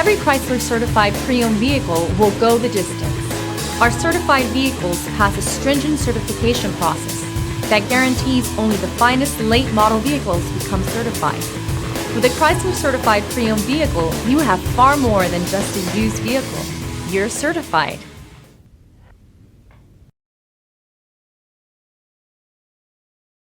Every Chrysler certified pre-owned vehicle will go the distance. Our certified vehicles pass a stringent certification process that guarantees only the finest late model vehicles become certified. With a Chrysler certified pre-owned vehicle, you have far more than just a used vehicle. You're certified.